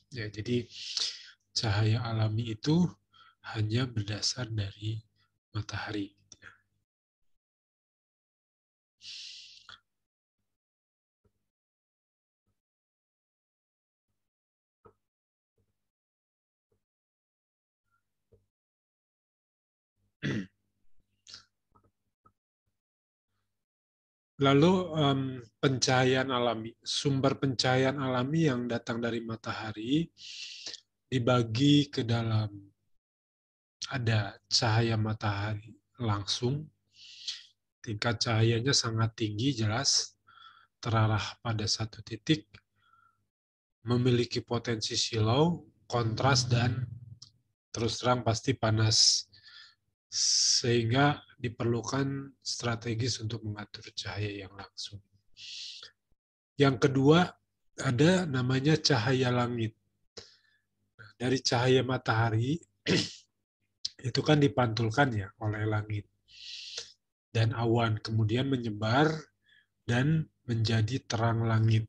Ya, jadi cahaya alami itu hanya berdasar dari matahari. Lalu pencahayaan alami, sumber pencahayaan alami yang datang dari matahari dibagi ke dalam ada cahaya matahari langsung, tingkat cahayanya sangat tinggi jelas, terarah pada satu titik, memiliki potensi silau, kontras, dan terus terang pasti panas. Sehingga diperlukan strategis untuk mengatur cahaya yang langsung. Yang kedua, ada namanya cahaya langit. Dari cahaya matahari, itu kan dipantulkan ya oleh langit. Dan awan kemudian menyebar dan menjadi terang langit.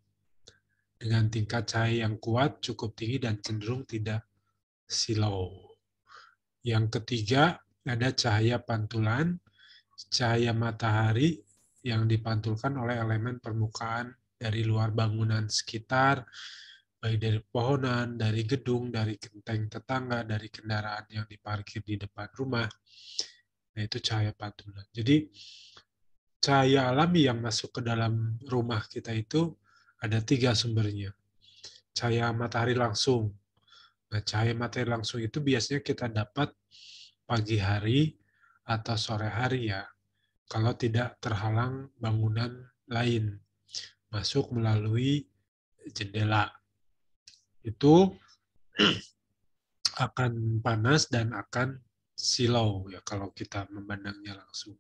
Dengan tingkat cahaya yang kuat, cukup tinggi, dan cenderung tidak silau. Yang ketiga, ada cahaya pantulan, cahaya matahari yang dipantulkan oleh elemen permukaan dari luar bangunan sekitar, baik dari pohonan, dari gedung, dari genteng tetangga, dari kendaraan yang diparkir di depan rumah. Nah, itu cahaya pantulan. Jadi, cahaya alami yang masuk ke dalam rumah kita itu ada 3 sumbernya. Cahaya matahari langsung. Nah, cahaya matahari langsung itu biasanya kita dapat pagi hari atau sore hari ya, kalau tidak terhalang bangunan lain. Masuk melalui jendela. Itu akan panas dan akan silau ya kalau kita memandangnya langsung.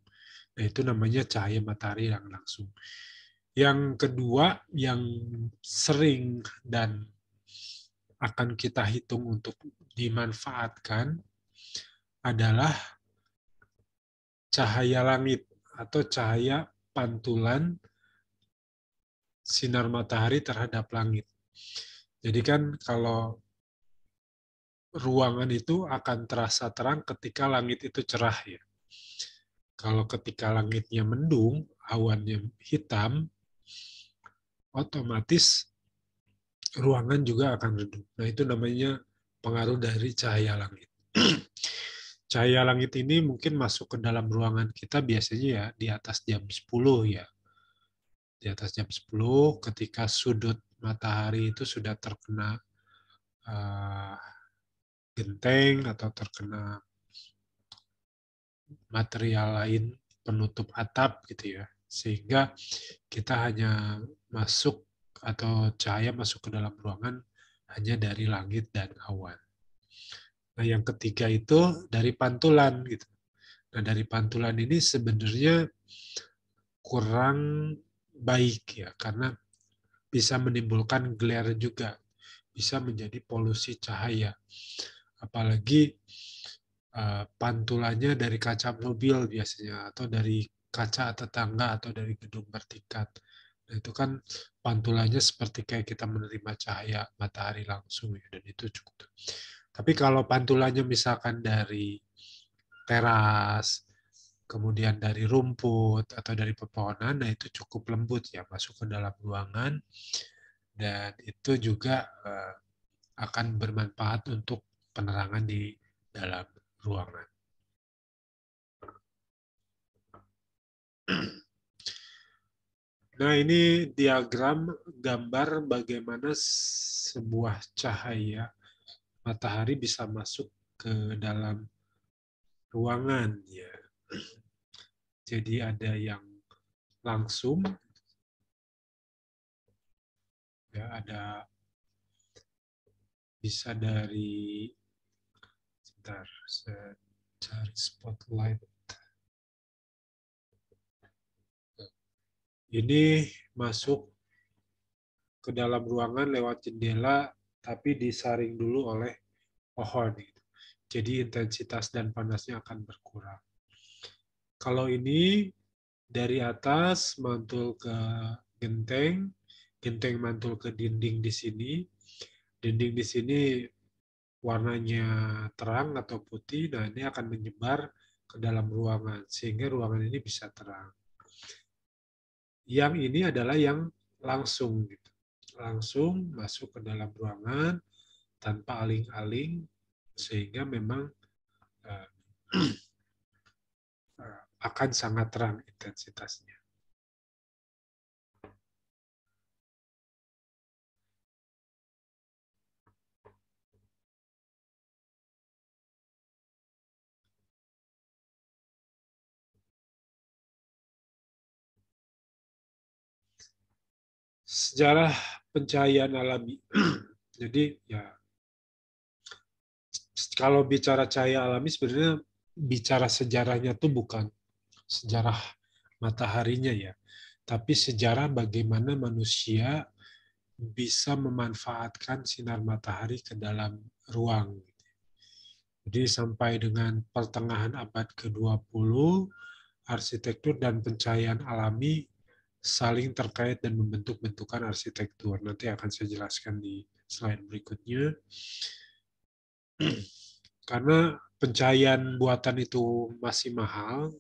Nah, itu namanya cahaya matahari yang langsung. Yang kedua yang sering dan akan kita hitung untuk dimanfaatkan adalah cahaya langit atau cahaya pantulan sinar matahari terhadap langit. Jadi kan kalau ruangan itu akan terasa terang ketika langit itu cerah ya. Kalau ketika langitnya mendung, awannya hitam, otomatis ruangan juga akan redup. Nah, itu namanya pengaruh dari cahaya langit. Cahaya langit ini mungkin masuk ke dalam ruangan kita biasanya ya di atas jam 10 ya. Di atas jam 10 ketika sudut matahari itu sudah terkena uh, genteng atau terkena material lain penutup atap gitu ya. Sehingga kita hanya masuk atau cahaya masuk ke dalam ruangan hanya dari langit dan awan. Nah, yang ketiga itu dari pantulan gitu. Nah, dari pantulan ini sebenarnya kurang baik ya karena bisa menimbulkan glare juga, bisa menjadi polusi cahaya. Apalagi pantulannya dari kaca mobil biasanya atau dari kaca tetangga atau dari gedung bertingkat. Nah, itu kan pantulannya seperti kayak kita menerima cahaya matahari langsung ya, dan itu cukup. Tapi kalau pantulannya misalkan dari teras, kemudian dari rumput atau dari pepohonan, nah itu cukup lembut ya masuk ke dalam ruangan dan itu juga akan bermanfaat untuk penerangan di dalam ruangan. Nah, ini diagram gambar bagaimana sebuah cahaya matahari bisa masuk ke dalam ruangan ya. Jadi ada yang langsung ya, ada bisa dari sebentar saya cari spotlight. Ini masuk ke dalam ruangan lewat jendela tapi disaring dulu oleh pohon. Jadi intensitas dan panasnya akan berkurang. Kalau ini dari atas mantul ke genteng, genteng mantul ke dinding di sini, Dinding di sini warnanya terang atau putih, nah ini akan menyebar ke dalam ruangan, sehingga ruangan ini bisa terang. Yang ini adalah yang langsung, gitu. Langsung masuk ke dalam ruangan tanpa aling-aling, sehingga memang uh, akan sangat terang intensitasnya. Sejarah pencahayaan alami. Jadi ya kalau bicara cahaya alami sebenarnya bicara sejarahnya tuh bukan sejarah mataharinya ya, tapi sejarah bagaimana manusia bisa memanfaatkan sinar matahari ke dalam ruang. Jadi sampai dengan pertengahan abad ke-20, arsitektur dan pencahayaan alami saling terkait dan membentuk bentukan arsitektur. Nanti akan saya jelaskan di slide berikutnya. Karena pencahayaan buatan itu masih mahal,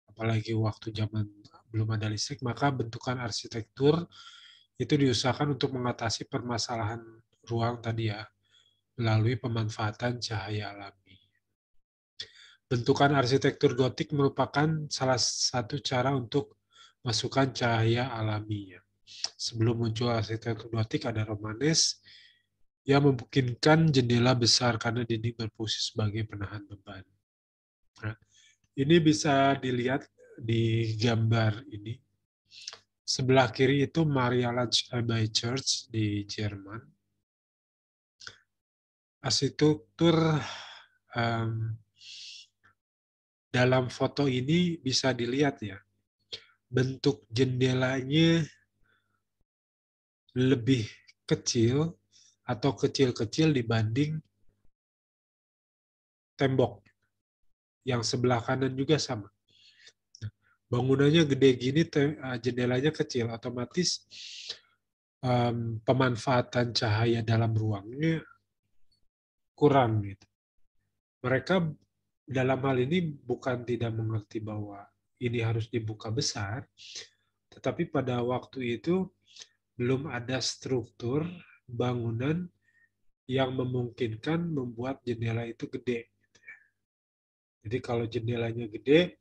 apalagi waktu zaman belum ada listrik, maka bentukan arsitektur itu diusahakan untuk mengatasi permasalahan ruang tadi ya, melalui pemanfaatan cahaya alami. Bentukan arsitektur gotik merupakan salah satu cara untuk masukkan cahaya alami. Sebelum muncul arsitektur gotik ada Romanes yang memungkinkan jendela besar karena dinding berfungsi sebagai penahan beban. Nah, ini bisa dilihat di gambar ini. Sebelah kiri itu Marialag Abbey Church di Jerman. Arsitektur dalam foto ini bisa dilihat ya, bentuk jendelanya lebih kecil atau kecil-kecil dibanding tembok. Yang sebelah kanan juga sama. Bangunannya gede gini, jendelanya kecil, otomatis pemanfaatan cahaya dalam ruangnya kurang gitu. Mereka dalam hal ini bukan tidak mengerti bahwa ini harus dibuka besar, tetapi pada waktu itu belum ada struktur bangunan yang memungkinkan membuat jendela itu gede. Jadi kalau jendelanya gede,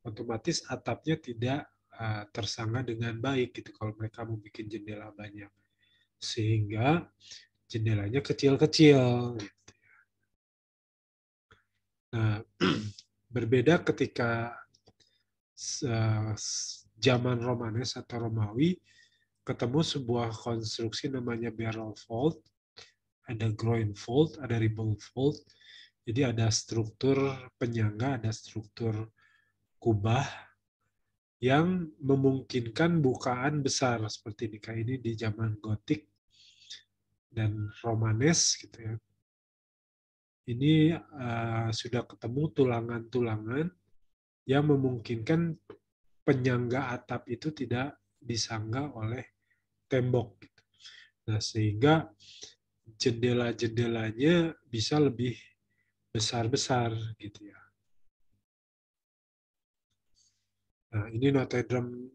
otomatis atapnya tidak tersangga dengan baik gitu kalau mereka mau bikin jendela banyak. Sehingga jendelanya kecil-kecil. Nah, berbeda ketika zaman Romanes atau Romawi ketemu sebuah konstruksi namanya barrel vault, ada groin vault, ada ribbon vault. Jadi ada struktur penyangga, ada struktur kubah yang memungkinkan bukaan besar seperti ini di zaman Gotik dan Romanes gitu ya. Ini sudah ketemu tulangan-tulangan yang memungkinkan penyangga atap itu tidak disangga oleh tembok. Gitu. Nah, sehingga jendela-jendelanya bisa lebih besar-besar gitu ya. Nah, ini Notre Dame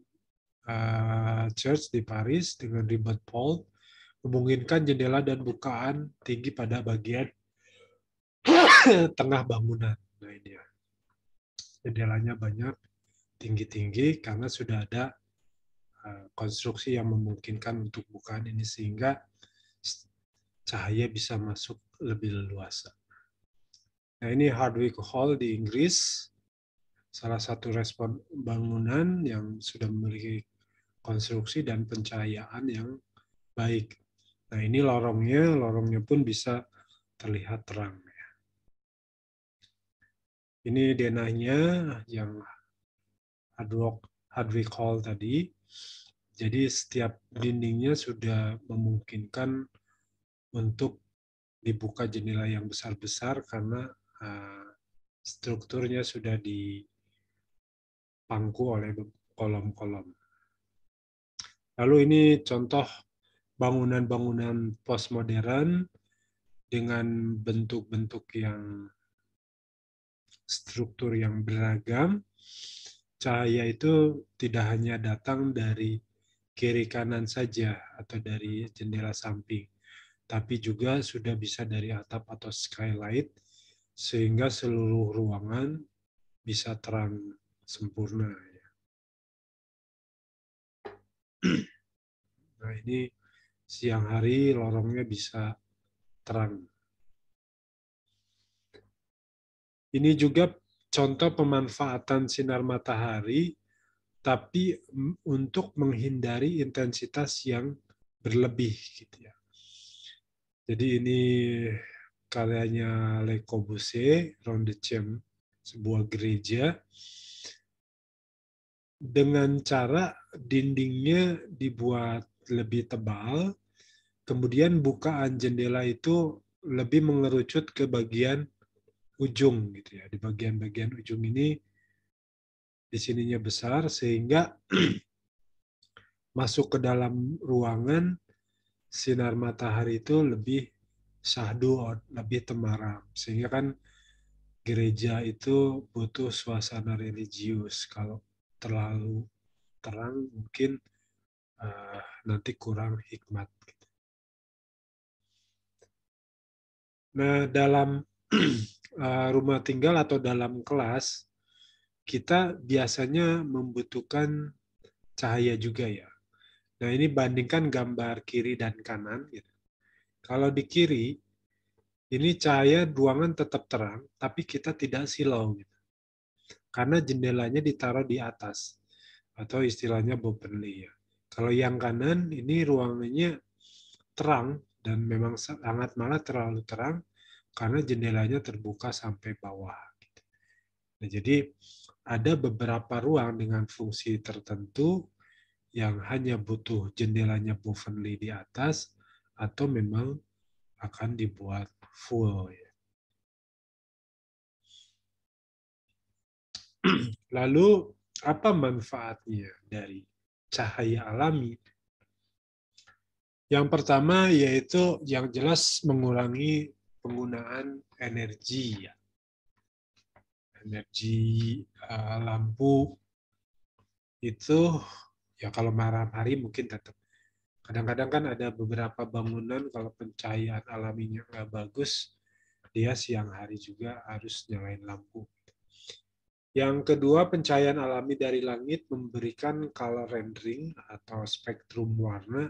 Church di Paris dengan ribbon vault memungkinkan jendela dan bukaan tinggi pada bagian tengah bangunan. Nah, ini ya. Jendelanya banyak, tinggi-tinggi karena sudah ada konstruksi yang memungkinkan untuk bukaan ini sehingga cahaya bisa masuk lebih leluasa. Nah, ini Hardwick Hall di Inggris, salah satu respon bangunan yang sudah memiliki konstruksi dan pencahayaan yang baik. Nah, ini lorongnya pun bisa terlihat terang. Ini denahnya yang Hardwick Hall tadi. Jadi setiap dindingnya sudah memungkinkan untuk dibuka jendela yang besar-besar karena strukturnya sudah dipangku oleh kolom-kolom. Lalu ini contoh bangunan-bangunan postmodern dengan bentuk-bentuk yang struktur yang beragam, cahaya itu tidak hanya datang dari kiri kanan saja atau dari jendela samping, tapi juga sudah bisa dari atap atau skylight, sehingga seluruh ruangan bisa terang sempurna. Nah, ini siang hari lorongnya bisa terang. Ini juga contoh pemanfaatan sinar matahari, tapi untuk menghindari intensitas yang berlebih, gitu ya. Jadi ini karyanya Le Corbusier, Rondechem, sebuah gereja, dengan cara dindingnya dibuat lebih tebal, kemudian bukaan jendela itu lebih mengerucut ke bagian ujung, gitu ya. Di bagian-bagian ujung ini di sininya besar sehingga masuk ke dalam ruangan sinar matahari itu lebih syahdu, lebih temaram. Sehingga kan gereja itu butuh suasana religius. Kalau terlalu terang mungkin nanti kurang hikmat. Nah, dalam rumah tinggal atau dalam kelas, kita biasanya membutuhkan cahaya juga ya. Nah, ini bandingkan gambar kiri dan kanan. Gitu. Kalau di kiri, ini cahaya ruangan tetap terang, tapi kita tidak silau. Gitu. Karena jendelanya ditaruh di atas, atau istilahnya balcony ya. Kalau yang kanan, ini ruangannya terang, dan memang sangat malah terlalu terang, karena jendelanya terbuka sampai bawah. Gitu. Nah, jadi ada beberapa ruang dengan fungsi tertentu yang hanya butuh jendelanya Bougainville di atas atau memang akan dibuat full. Lalu apa manfaatnya dari cahaya alami? Yang pertama yaitu yang jelas mengurangi penggunaan energi. Energi lampu itu ya kalau malam hari mungkin tetap. Kadang-kadang kan ada beberapa bangunan kalau pencahayaan alaminya nggak bagus, dia siang hari juga harus nyalain lampu. Yang kedua, pencahayaan alami dari langit memberikan color rendering atau spektrum warna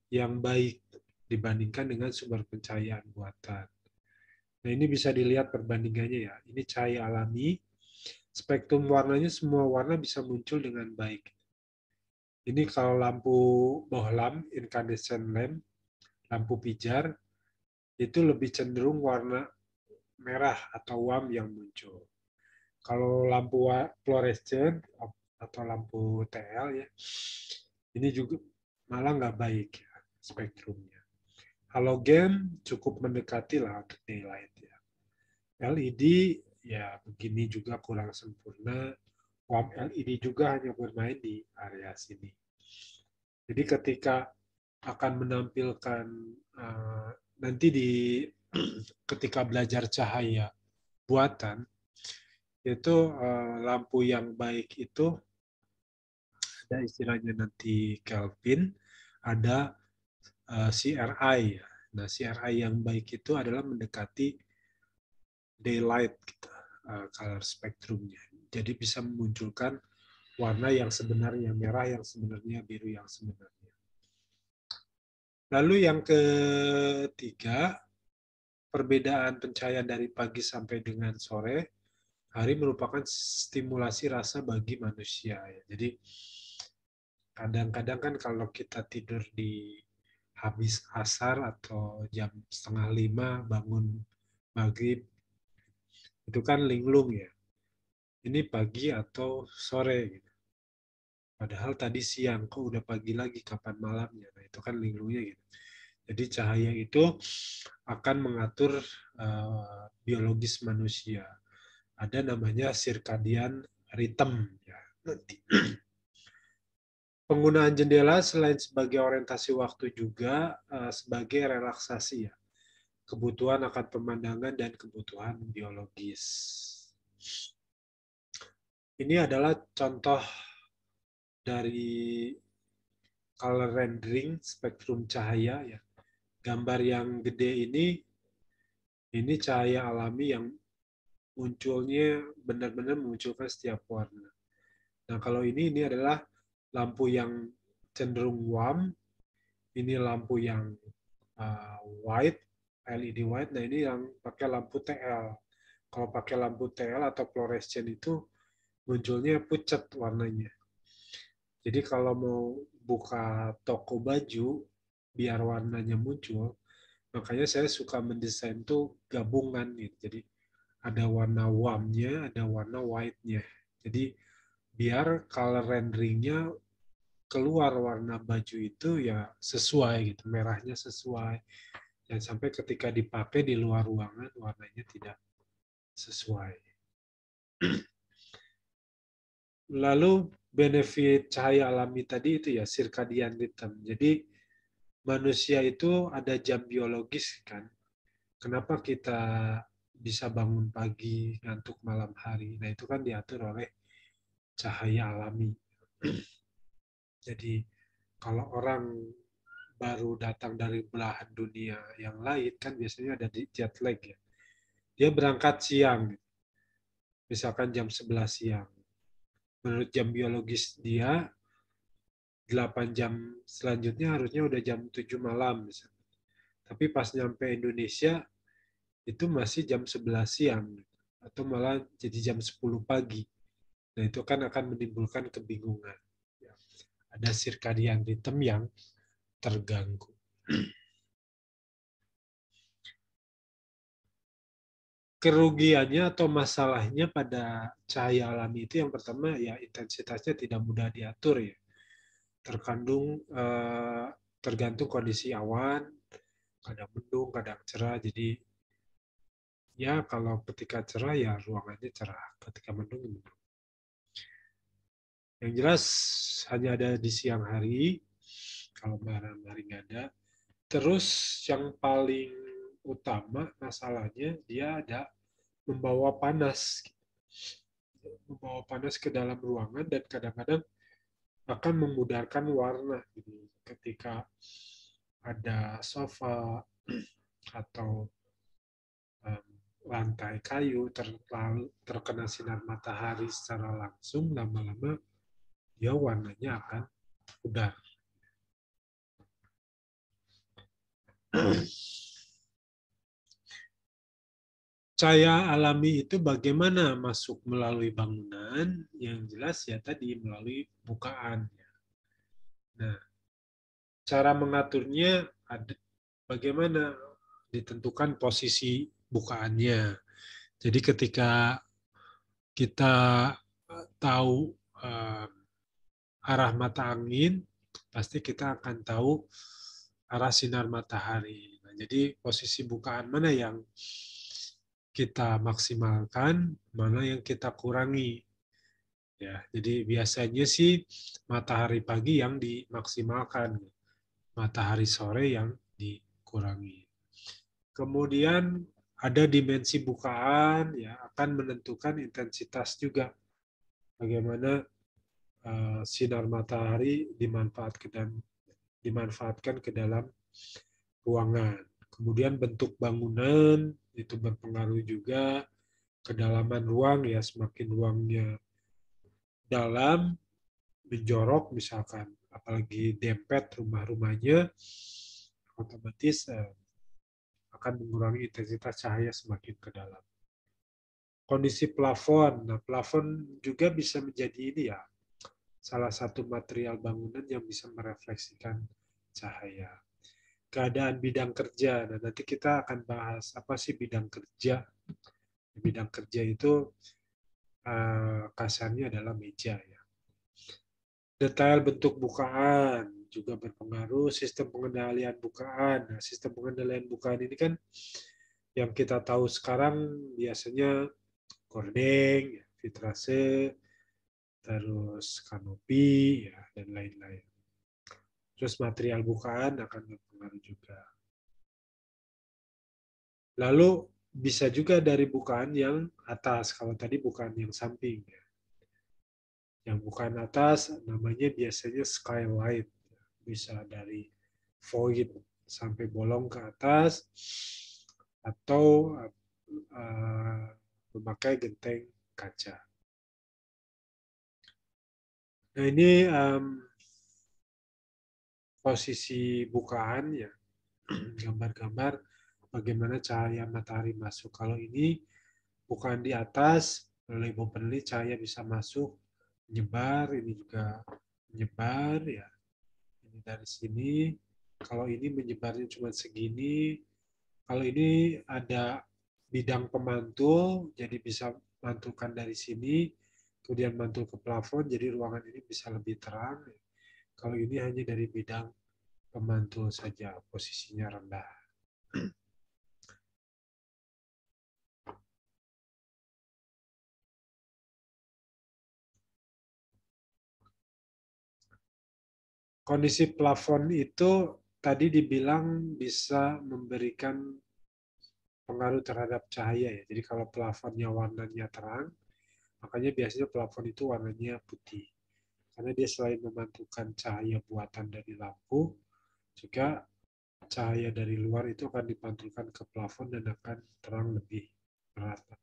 yang baik dibandingkan dengan sumber pencahayaan buatan. Nah, ini bisa dilihat perbandingannya ya. Ini cahaya alami, spektrum warnanya semua warna bisa muncul dengan baik. Ini kalau lampu bohlam, incandescent lamp, lampu pijar, itu lebih cenderung warna merah atau warm yang muncul. Kalau lampu fluorescent atau lampu TL ya, ini juga malah nggak baik ya, spektrumnya. Halogen cukup mendekati lah untuk daylight ya. LED ya begini juga kurang sempurna. Warm LED juga hanya bermain di area sini. Jadi ketika akan menampilkan nanti di ketika belajar cahaya buatan itu lampu yang baik itu ada istilahnya nanti Kelvin, ada CRI. Nah, CRI yang baik itu adalah mendekati daylight gitu, color spektrumnya. Jadi bisa memunculkan warna yang sebenarnya, merah yang sebenarnya, biru yang sebenarnya. Lalu yang ketiga, perbedaan pencahayaan dari pagi sampai dengan sore hari merupakan stimulasi rasa bagi manusia. Jadi kadang-kadang kan kalau kita tidur di habis asar atau jam 4:30 bangun maghrib, itu kan linglung ya. Ini pagi atau sore gitu. Padahal tadi siang, kok udah pagi lagi, kapan malamnya? Nah, itu kan linglungnya gitu. Jadi cahaya itu akan mengatur biologis manusia. Ada namanya circadian rhythm ya. Nanti Penggunaan jendela selain sebagai orientasi waktu juga sebagai relaksasi ya. Kebutuhan akan pemandangan dan kebutuhan biologis. Ini adalah contoh dari color rendering spektrum cahaya ya. Gambar yang gede ini cahaya alami yang munculnya benar-benar memunculkan setiap warna. Nah, kalau ini adalah lampu yang cenderung warm, ini lampu yang white, LED white. Nah, ini yang pakai lampu TL. Kalau pakai lampu TL atau fluorescent itu munculnya pucat warnanya. Jadi kalau mau buka toko baju biar warnanya muncul, makanya saya suka mendesain tuh gabungan gitu. Jadi ada warna warmnya, ada warna white-nya. Jadi biar color renderingnya keluar warna baju itu ya sesuai gitu, merahnya sesuai. Dan sampai ketika dipakai di luar ruangan warnanya tidak sesuai. Lalu benefit cahaya alami tadi itu ya circadian rhythm. Jadi manusia itu ada jam biologis kan. Kenapa kita bisa bangun pagi, ngantuk malam hari? Nah, itu kan diatur oleh cahaya alami. Jadi kalau orang baru datang dari belahan dunia yang lain kan biasanya ada di jet lag ya. Dia berangkat siang, misalkan jam 11 siang. Menurut jam biologis dia 8 jam selanjutnya harusnya udah jam 7 malam misalnya. Tapi pas nyampe Indonesia itu masih jam 11 siang atau malah jadi jam 10 pagi. Nah, itu kan akan menimbulkan kebingungan. Ada circadian rhythm yang terganggu. Kerugiannya atau masalahnya pada cahaya alami itu yang pertama ya intensitasnya tidak mudah diatur ya. Tergantung kondisi awan, kadang mendung, kadang cerah. Jadi ya kalau ketika cerah ya ruangannya cerah, ketika mendung mendung. Yang jelas hanya ada di siang hari, kalau malam hari nggak ada. Terus yang paling utama masalahnya dia ada membawa panas. Membawa panas ke dalam ruangan dan kadang-kadang akan memudarkan warna. Gitu. Ketika ada sofa atau lantai kayu terkena sinar matahari secara langsung, lama-lama dia warnanya akan pudar. Cahaya alami itu bagaimana masuk melalui bangunan? Yang jelas ya tadi melalui bukaan. Nah, cara mengaturnya ada bagaimana ditentukan posisi bukaannya. Jadi ketika kita tahu arah mata angin, pasti kita akan tahu arah sinar matahari. Nah, jadi posisi bukaan mana yang kita maksimalkan, mana yang kita kurangi. Ya, jadi biasanya sih matahari pagi yang dimaksimalkan, matahari sore yang dikurangi. Kemudian ada dimensi bukaan, ya akan menentukan intensitas juga. Bagaimana sinar matahari dimanfaatkan ke dalam ruangan. Kemudian bentuk bangunan itu berpengaruh juga, kedalaman ruang ya semakin ruangnya dalam menjorok misalkan apalagi dempet rumah-rumahnya otomatis akan mengurangi intensitas cahaya semakin ke dalam. Kondisi plafon, nah plafon juga bisa menjadi ini ya salah satu material bangunan yang bisa merefleksikan cahaya. Keadaan bidang kerja, nah nanti kita akan bahas apa sih bidang kerja. Bidang kerja itu kasarnya adalah meja ya. Detail bentuk bukaan juga berpengaruh, sistem pengendalian bukaan. Nah, sistem pengendalian bukaan ini kan yang kita tahu sekarang biasanya gordeng, vitrase, terus kanopi, ya, dan lain-lain. Terus material bukaan akan berpengaruh juga. Lalu bisa juga dari bukaan yang atas, kalau tadi bukaan yang samping. Ya. Yang bukaan atas namanya biasanya skylight. Bisa dari void sampai bolong ke atas, atau memakai genteng kaca. Nah ini posisi bukaan ya, gambar-gambar bagaimana cahaya matahari masuk. Kalau ini bukan di atas, melalui openly cahaya bisa masuk, menyebar, ini juga menyebar ya. Ini dari sini. Kalau ini menyebarnya cuma segini. Kalau ini ada bidang pemantul, jadi bisa mantulkan dari sini, kemudian mantul ke plafon, jadi ruangan ini bisa lebih terang. Kalau ini hanya dari bidang pemantul saja, posisinya rendah. Kondisi plafon itu tadi dibilang bisa memberikan pengaruh terhadap cahaya ya. Jadi kalau plafonnya warnanya terang, makanya biasanya plafon itu warnanya putih. Karena dia selain memantulkan cahaya buatan dari lampu, juga cahaya dari luar itu akan dipantulkan ke plafon dan akan terang lebih merata.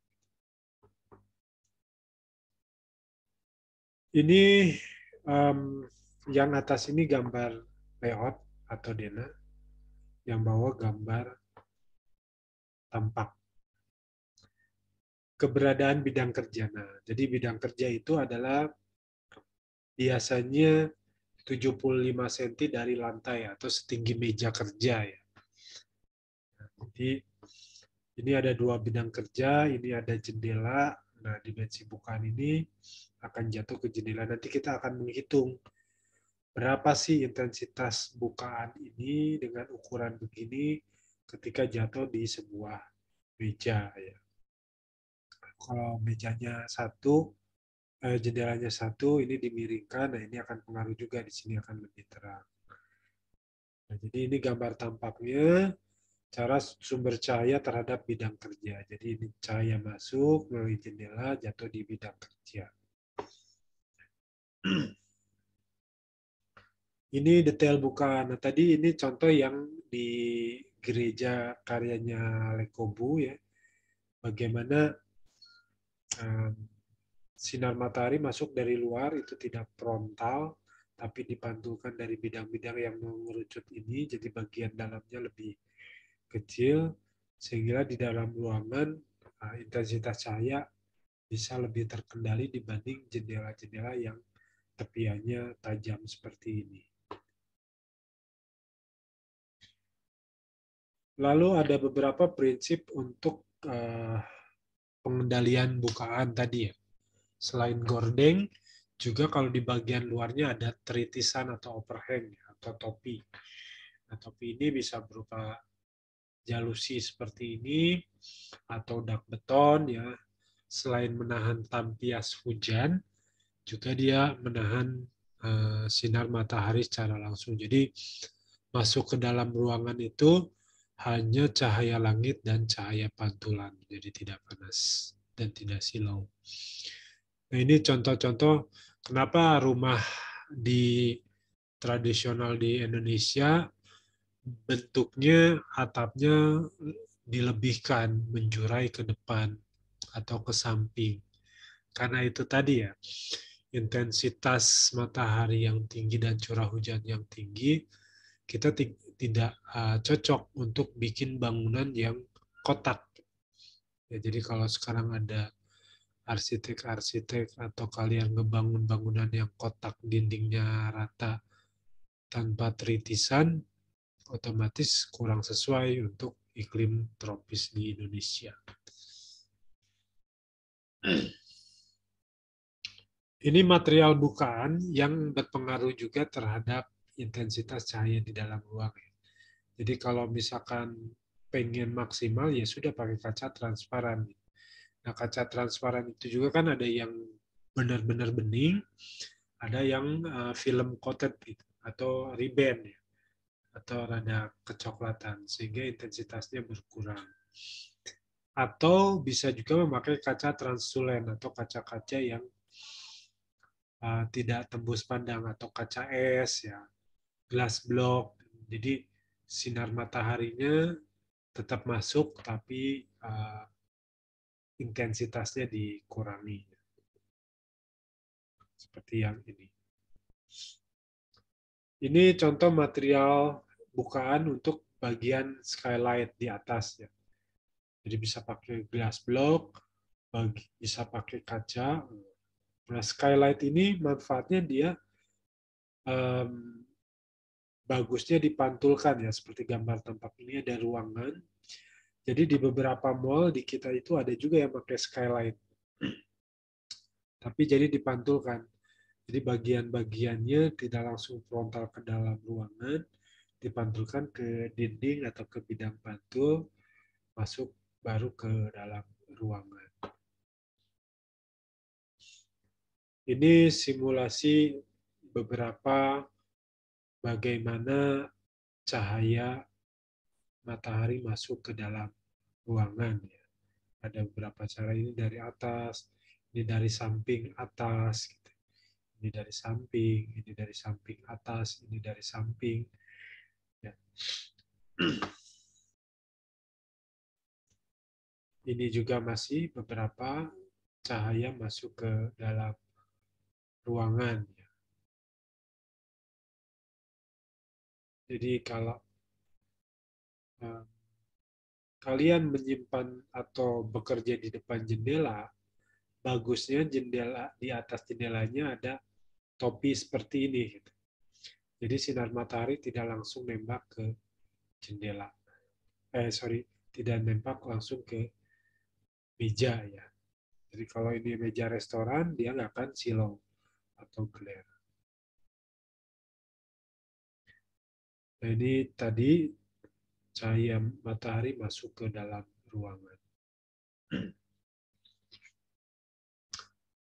Ini yang atas ini gambar layout atau Dena, yang bawah gambar tampak. Keberadaan bidang kerja. Nah, jadi bidang kerja itu adalah biasanya 75 cm dari lantai atau setinggi meja kerja ya. Nah, jadi ini ada dua bidang kerja, ini ada jendela. Nah, dimensi bukaan ini akan jatuh ke jendela. Nanti kita akan menghitung berapa sih intensitas bukaan ini dengan ukuran begini ketika jatuh di sebuah meja ya. Kalau mejanya satu, jendelanya satu, ini dimiringkan, nah ini akan pengaruh juga, di sini akan lebih terang. Nah, jadi ini gambar tampaknya, cara sumber cahaya terhadap bidang kerja. Jadi ini cahaya masuk melalui jendela, jatuh di bidang kerja. Ini detail bukaan. Nah, tadi ini contoh yang di gereja karyanya Le Corbusier ya. Bagaimana sinar matahari masuk dari luar itu tidak frontal, tapi dipantulkan dari bidang-bidang yang mengerucut ini, jadi bagian dalamnya lebih kecil, sehingga di dalam ruangan intensitas cahaya bisa lebih terkendali dibanding jendela-jendela yang tepiannya tajam seperti ini. Lalu ada beberapa prinsip untuk pengendalian bukaan tadi ya. Selain gordeng, juga kalau di bagian luarnya ada tritisan atau overhang atau topi. Nah, topi ini bisa berupa jalusi seperti ini atau dak beton ya. Selain menahan tampias hujan, juga dia menahan sinar matahari secara langsung. Jadi masuk ke dalam ruangan itu hanya cahaya langit dan cahaya pantulan, jadi tidak panas dan tidak silau. Nah, ini contoh-contoh kenapa rumah di tradisional di Indonesia bentuknya atapnya dilebihkan, menjurai ke depan atau ke samping. Karena itu tadi ya, intensitas matahari yang tinggi dan curah hujan yang tinggi, kita tidak cocok untuk bikin bangunan yang kotak. Ya, jadi kalau sekarang ada arsitek-arsitek atau kalian ngebangun bangunan yang kotak dindingnya rata tanpa tritisan, otomatis kurang sesuai untuk iklim tropis di Indonesia. Ini material bukaan yang berpengaruh juga terhadap intensitas cahaya di dalam ruang. Jadi kalau misalkan pengen maksimal, ya sudah pakai kaca transparan. Nah, kaca transparan itu juga kan ada yang benar-benar bening, ada yang film coated gitu, atau reband ya, atau rada kecoklatan sehingga intensitasnya berkurang. Atau bisa juga memakai kaca translucent atau kaca-kaca yang tidak tembus pandang atau kaca es ya, glass block. Jadi sinar mataharinya tetap masuk tapi intensitasnya dikurangi. Seperti yang ini. Ini contoh material bukaan untuk bagian skylight di atas ya. Jadi bisa pakai glass block, bisa pakai kaca. Nah, skylight ini manfaatnya dia bagusnya dipantulkan ya, seperti gambar tampak ini ada ruangan. Jadi di beberapa mall di kita itu ada juga yang pakai skylight. Tapi jadi dipantulkan. Jadi bagian-bagiannya tidak langsung frontal ke dalam ruangan, dipantulkan ke dinding atau ke bidang pantul, masuk baru ke dalam ruangan. Ini simulasi beberapa bagaimana cahaya matahari masuk ke dalam ruangan. Ada beberapa cara, ini dari atas, ini dari samping atas, gitu. Ini dari samping, ini dari samping atas, ini dari samping. Ya. Ini juga masih beberapa cahaya masuk ke dalam ruangan. Jadi kalau kalian menyimpan atau bekerja di depan jendela, bagusnya jendela di atas jendelanya ada topi seperti ini. Gitu. Jadi sinar matahari tidak langsung nembak ke jendela. Tidak nembak langsung ke meja ya. Jadi kalau ini meja restoran, dia nggak akan silau atau glare. Nah, ini tadi cahaya matahari masuk ke dalam ruangan.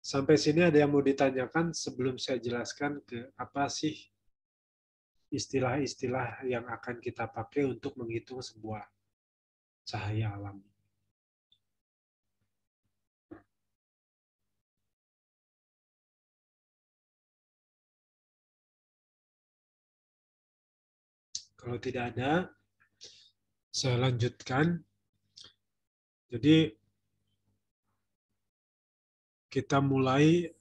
Sampai sini ada yang mau ditanyakan sebelum saya jelaskan ke apa sih istilah-istilah yang akan kita pakai untuk menghitung sebuah cahaya alami. Kalau tidak ada, saya lanjutkan. Jadi kita mulai,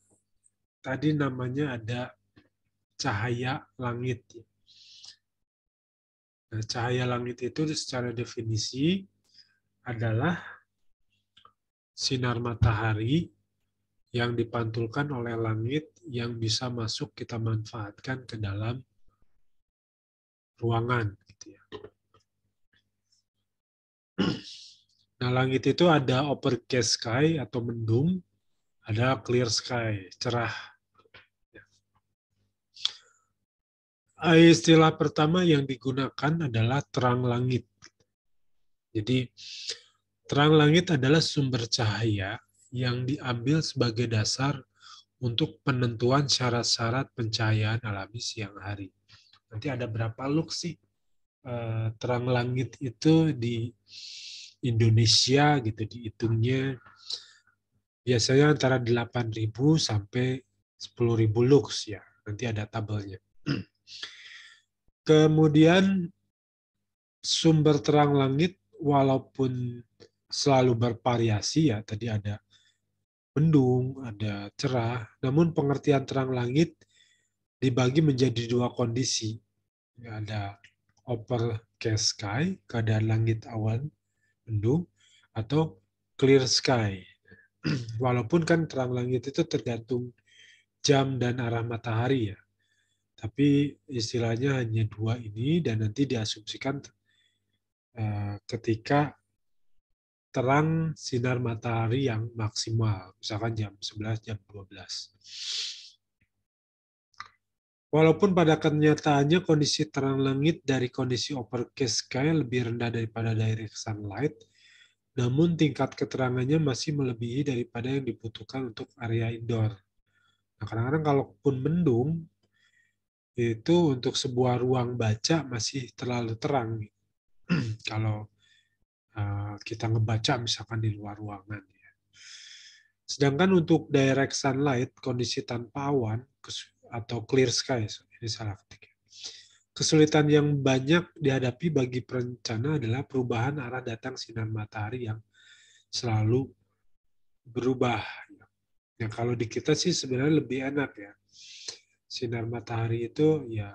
tadi namanya ada cahaya langit. Nah, cahaya langit itu secara definisi adalah sinar matahari yang dipantulkan oleh langit yang bisa masuk kita manfaatkan ke dalam ruangan. Gitu ya. Nah, langit itu ada overcast sky atau mendung, ada clear sky, cerah. Istilah pertama yang digunakan adalah terang langit. Jadi, terang langit adalah sumber cahaya yang diambil sebagai dasar untuk penentuan syarat-syarat pencahayaan alami siang hari. Nanti ada berapa lux sih terang langit itu di Indonesia gitu dihitungnya biasanya antara 8.000 sampai 10.000 lux ya. Nanti ada tabelnya. Kemudian sumber terang langit walaupun selalu bervariasi ya, tadi ada mendung, ada cerah, namun pengertian terang langit dibagi menjadi dua kondisi. Ada overcast sky, keadaan langit awan, mendung, atau clear sky. Walaupun kan terang langit itu tergantung jam dan arah matahari ya. Tapi istilahnya hanya dua ini dan nanti diasumsikan ketika terang sinar matahari yang maksimal, misalkan jam 11, jam 12. Walaupun pada kenyataannya kondisi terang langit dari kondisi overcast sky lebih rendah daripada direct sunlight, namun tingkat keterangannya masih melebihi daripada yang dibutuhkan untuk area indoor. Nah, kadang-kadang kalaupun mendung, itu untuk sebuah ruang baca masih terlalu terang. Kalau kita ngebaca misalkan di luar ruangan. Sedangkan untuk direct sunlight, kondisi tanpa awan, atau clear sky, ini salah ketik. Kesulitan yang banyak dihadapi bagi perencana adalah perubahan arah datang sinar matahari yang selalu berubah. Ya, kalau di kita sih sebenarnya lebih enak ya. Sinar matahari itu ya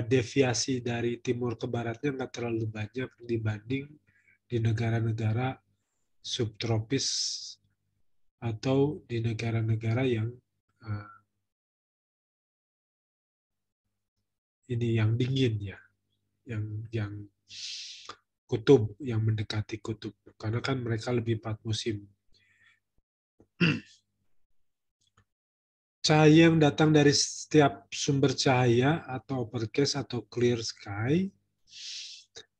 deviasi dari timur ke baratnya nggak terlalu banyak dibanding di negara-negara subtropis atau di negara-negara yang uh, ini yang dingin ya, yang kutub, yang mendekati kutub, karena kan mereka lebih 4 musim. Cahaya yang datang dari setiap sumber cahaya atau overcast atau clear sky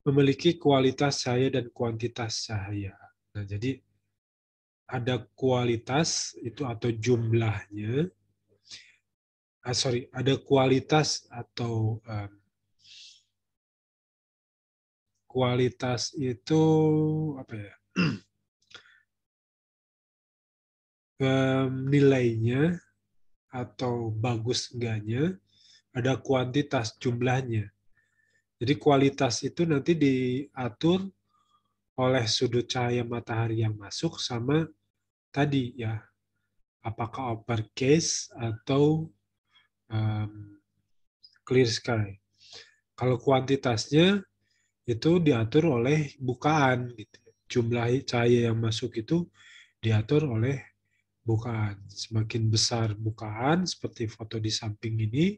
memiliki kualitas cahaya dan kuantitas cahaya. Nah, jadi ada kualitas itu atau jumlahnya, ada kualitas atau kualitas itu apa ya? Nilainya atau bagus enggaknya, ada kuantitas jumlahnya. Jadi kualitas itu nanti diatur oleh sudut cahaya matahari yang masuk sama tadi ya, apakah uppercase atau clear sky. Kalau kuantitasnya itu diatur oleh bukaan gitu. Jumlah cahaya yang masuk itu diatur oleh bukaan. Semakin besar bukaan seperti foto di samping ini,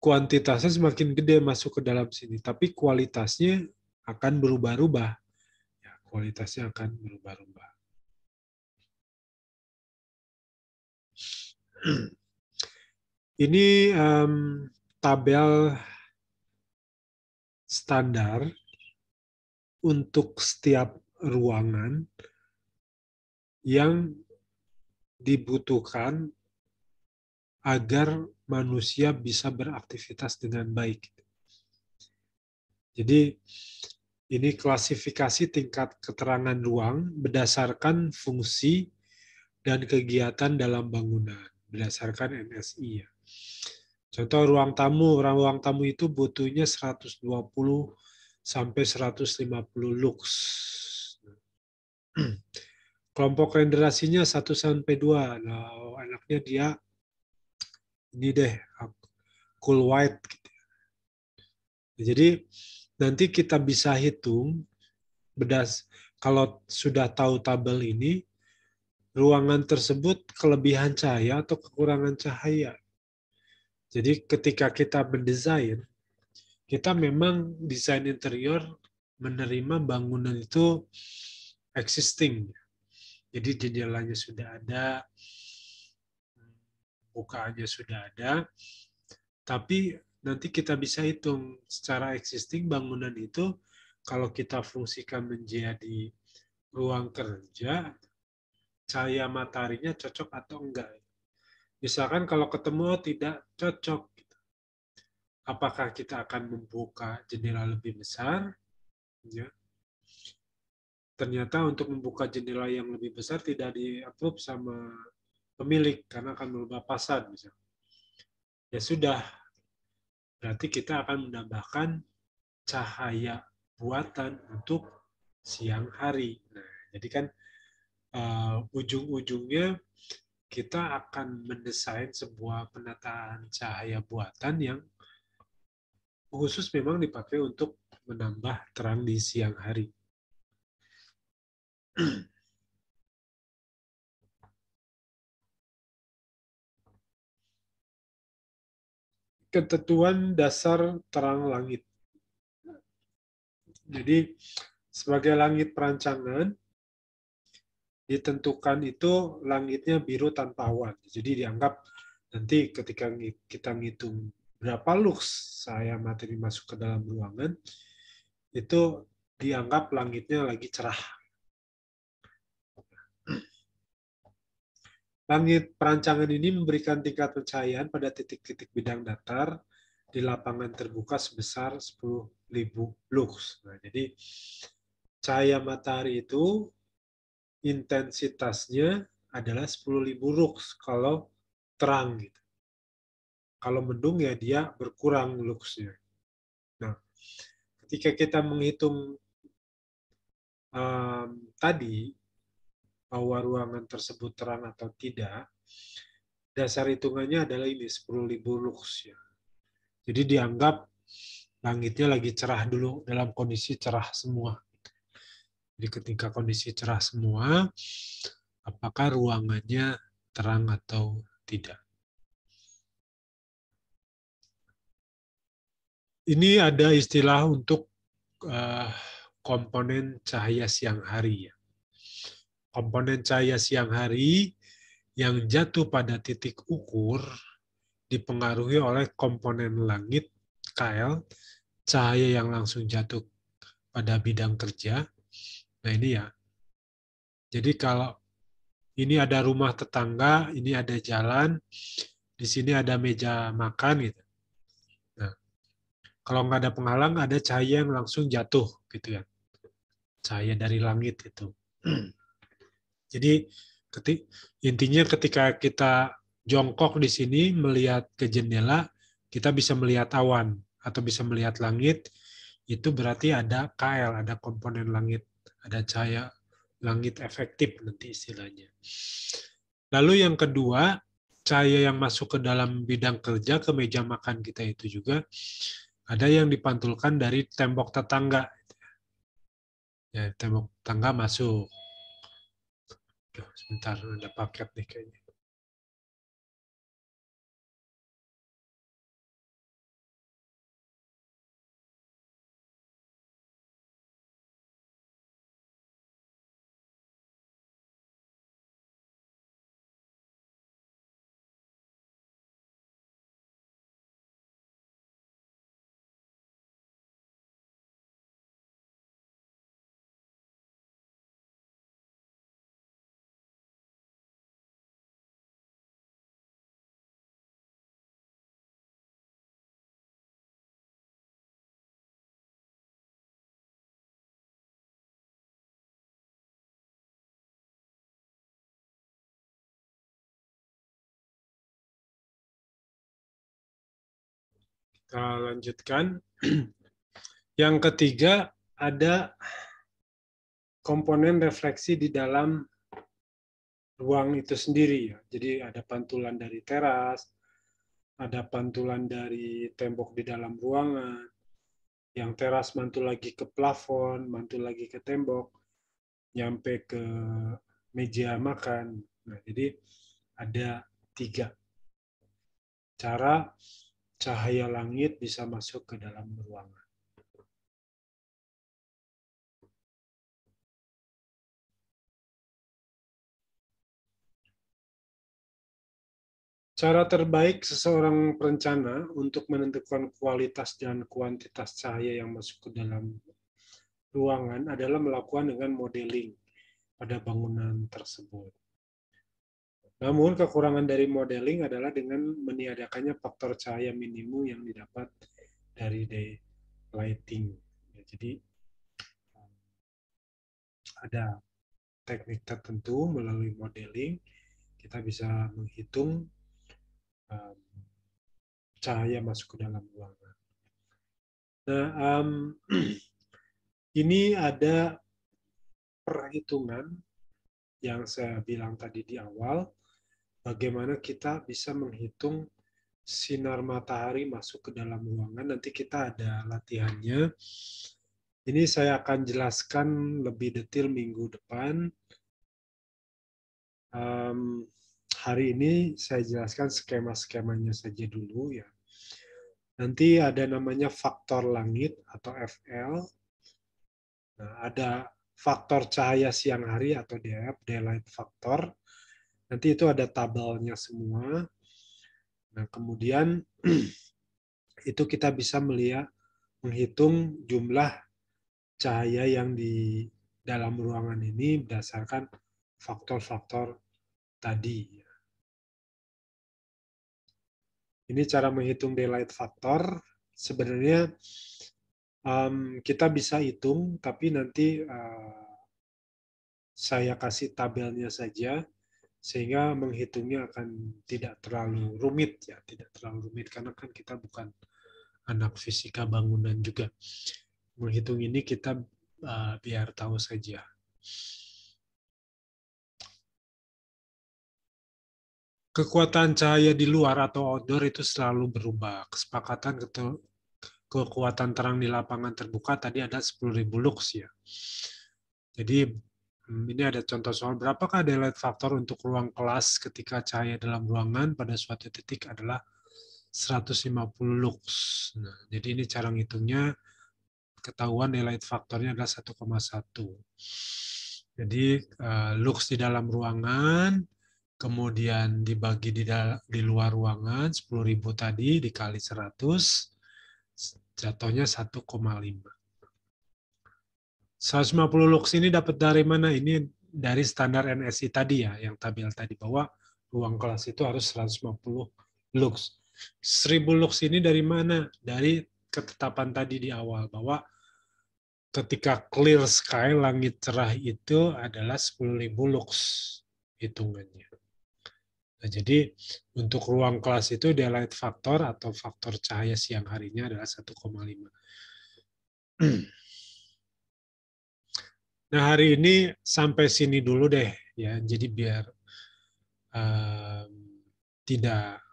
kuantitasnya semakin gede masuk ke dalam sini, tapi kualitasnya akan berubah-ubah. Ya, kualitasnya akan berubah-ubah. Ini tabel standar untuk setiap ruangan yang dibutuhkan agar manusia bisa beraktivitas dengan baik. Jadi ini klasifikasi tingkat keterangan ruang berdasarkan fungsi dan kegiatan dalam bangunan berdasarkan NSI ya. Contoh ruang tamu itu butuhnya 120 sampai 150 lux. Kelompok renderasinya 1 sampai 2. Nah, anaknya dia ini deh cool white gitu. Jadi nanti kita bisa hitung kalau sudah tahu tabel ini ruangan tersebut kelebihan cahaya atau kekurangan cahaya. Jadi ketika kita mendesain, kita memang desain interior menerima bangunan itu existing. Jadi jendelanya sudah ada, bukaannya sudah ada, tapi nanti kita bisa hitung secara existing bangunan itu kalau kita fungsikan menjadi ruang kerja, cahaya mataharinya cocok atau enggak. Misalkan kalau ketemu tidak cocok, apakah kita akan membuka jendela lebih besar? Ya. Ternyata untuk membuka jendela yang lebih besar tidak di-approve sama pemilik karena akan merubah pasar. Misalnya. Ya sudah, berarti kita akan menambahkan cahaya buatan untuk siang hari. Nah, jadi kan ujung-ujungnya kita akan mendesain sebuah penataan cahaya buatan yang khusus memang dipakai untuk menambah terang di siang hari. Ketentuan dasar terang langit. Jadi sebagai langit perancangan ditentukan itu langitnya biru tanpa awan. Jadi dianggap nanti ketika kita ngitung berapa lux cahaya matahari masuk ke dalam ruangan, itu dianggap langitnya lagi cerah. Langit perancangan ini memberikan tingkat pencahayaan pada titik-titik bidang datar di lapangan terbuka sebesar 10.000 lux. Nah, jadi cahaya matahari itu intensitasnya adalah 10.000 lux kalau terang gitu. Kalau mendung ya dia berkurang luxnya. Nah, ketika kita menghitung tadi bahwa ruangan tersebut terang atau tidak, dasar hitungannya adalah ini 10.000 lux ya. Jadi dianggap langitnya lagi cerah dulu dalam kondisi cerah semua. Jadi ketika kondisi cerah semua, apakah ruangannya terang atau tidak? Ini ada istilah untuk komponen cahaya siang hari ya. Komponen cahaya siang hari yang jatuh pada titik ukur dipengaruhi oleh komponen langit KL, cahaya yang langsung jatuh pada bidang kerja. Nah ini ya. Jadi kalau ini ada rumah tetangga, ini ada jalan, di sini ada meja makan gitu. Nah, kalau nggak ada penghalang, ada cahaya yang langsung jatuh gitu ya. Cahaya dari langit itu. Jadi intinya ketika kita jongkok di sini melihat ke jendela, kita bisa melihat awan atau bisa melihat langit, itu berarti ada KL, ada komponen langit, ada cahaya langit efektif nanti istilahnya. Lalu yang kedua, cahaya yang masuk ke dalam bidang kerja, ke meja makan kita itu juga, ada yang dipantulkan dari tembok tetangga. Ya, tembok tetangga masuk. Sebentar, ada paket nih kayaknya. Kita lanjutkan. Yang ketiga, ada komponen refleksi di dalam ruang itu sendiri ya. Jadi ada pantulan dari teras, ada pantulan dari tembok di dalam ruangan, yang teras mantul lagi ke plafon, mantul lagi ke tembok, nyampe ke meja makan. Nah, jadi ada 3 cara cahaya langit bisa masuk ke dalam ruangan. Cara terbaik seseorang perencana untuk menentukan kualitas dan kuantitas cahaya yang masuk ke dalam ruangan adalah melakukan dengan modeling pada bangunan tersebut. Namun kekurangan dari modeling adalah dengan meniadakannya faktor cahaya minimum yang didapat dari daylighting. Ya, jadi ada teknik tertentu melalui modeling kita bisa menghitung um, cahaya masuk ke dalam ruangan. Nah, ini ada perhitungan yang saya bilang tadi di awal, bagaimana kita bisa menghitung sinar matahari masuk ke dalam ruangan. Nanti kita ada latihannya. Ini saya akan jelaskan lebih detail minggu depan. Hari ini saya jelaskan skema-skemanya saja dulu ya. Nanti ada namanya faktor langit atau FL. Nah, ada faktor cahaya siang hari atau DF, daylight factor. Nanti itu ada tabelnya semua. Nah, kemudian itu kita bisa melihat, menghitung jumlah cahaya yang di dalam ruangan ini berdasarkan faktor-faktor tadi. Ini cara menghitung daylight factor. Sebenarnya kita bisa hitung, tapi nanti saya kasih tabelnya saja, sehingga menghitungnya akan tidak terlalu rumit ya, tidak terlalu rumit karena kan kita bukan anak fisika bangunan juga. Menghitung ini kita biar tahu saja. Kekuatan cahaya di luar atau outdoor itu selalu berubah. Kesepakatan kekuatan terang di lapangan terbuka tadi ada 10.000 lux ya. Jadi ini ada contoh soal berapakah daylight factor untuk ruang kelas ketika cahaya dalam ruangan pada suatu titik adalah 150 lux. Nah, jadi ini cara ngitungnya, ketahuan daylight factornya adalah 1,1. Jadi lux di dalam ruangan, kemudian dibagi di luar ruangan, 10.000 tadi dikali 100, jatuhnya 1,5. 150 lux ini dapat dari mana? Ini dari standar NSI tadi ya, yang tabel tadi, bahwa ruang kelas itu harus 150 lux. 1000 lux ini dari mana? Dari ketetapan tadi di awal, bahwa ketika clear sky, langit cerah itu adalah 10.000 lux hitungannya. Nah, jadi untuk ruang kelas itu daylight factor atau faktor cahaya siang harinya adalah 1,5. Nah, hari ini sampai sini dulu deh ya. Jadi biar um, tidak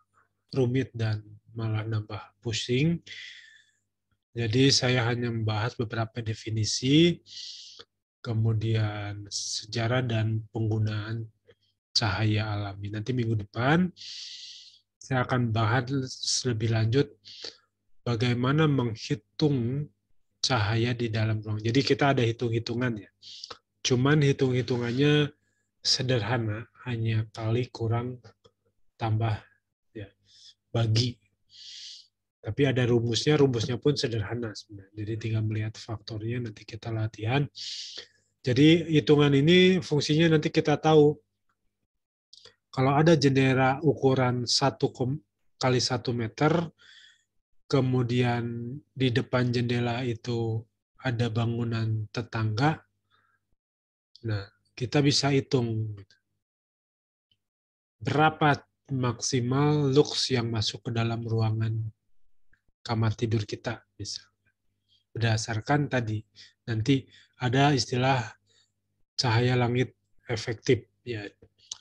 rumit dan malah nambah pusing. Jadi saya hanya membahas beberapa definisi, kemudian sejarah dan penggunaan cahaya alami. Nanti minggu depan saya akan bahas lebih lanjut bagaimana menghitung cahaya di dalam ruang. Jadi kita ada hitung-hitungan ya. Cuman hitung-hitungannya sederhana, hanya kali kurang tambah ya, bagi. Tapi ada rumusnya, rumusnya pun sederhana sebenarnya. Jadi tinggal melihat faktornya, nanti kita latihan. Jadi hitungan ini fungsinya nanti kita tahu kalau ada jendela ukuran 1 kali 1 meter, kemudian di depan jendela itu ada bangunan tetangga, nah kita bisa hitung berapa maksimal lux yang masuk ke dalam ruangan kamar tidur kita, bisa berdasarkan tadi. Nanti ada istilah cahaya langit efektif ya.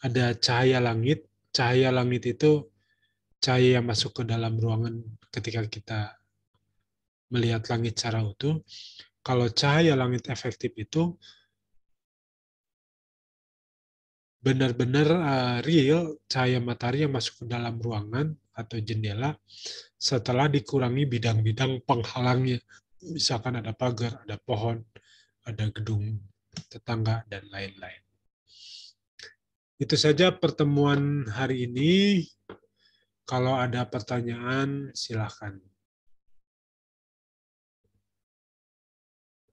Ada cahaya langit. Cahaya langit itu cahaya yang masuk ke dalam ruangan ketika kita melihat langit secara utuh. Kalau cahaya langit efektif itu benar-benar real cahaya matahari yang masuk ke dalam ruangan atau jendela setelah dikurangi bidang-bidang penghalangnya. Misalkan ada pagar, ada pohon, ada gedung tetangga, dan lain-lain. Itu saja pertemuan hari ini. Kalau ada pertanyaan, silakan.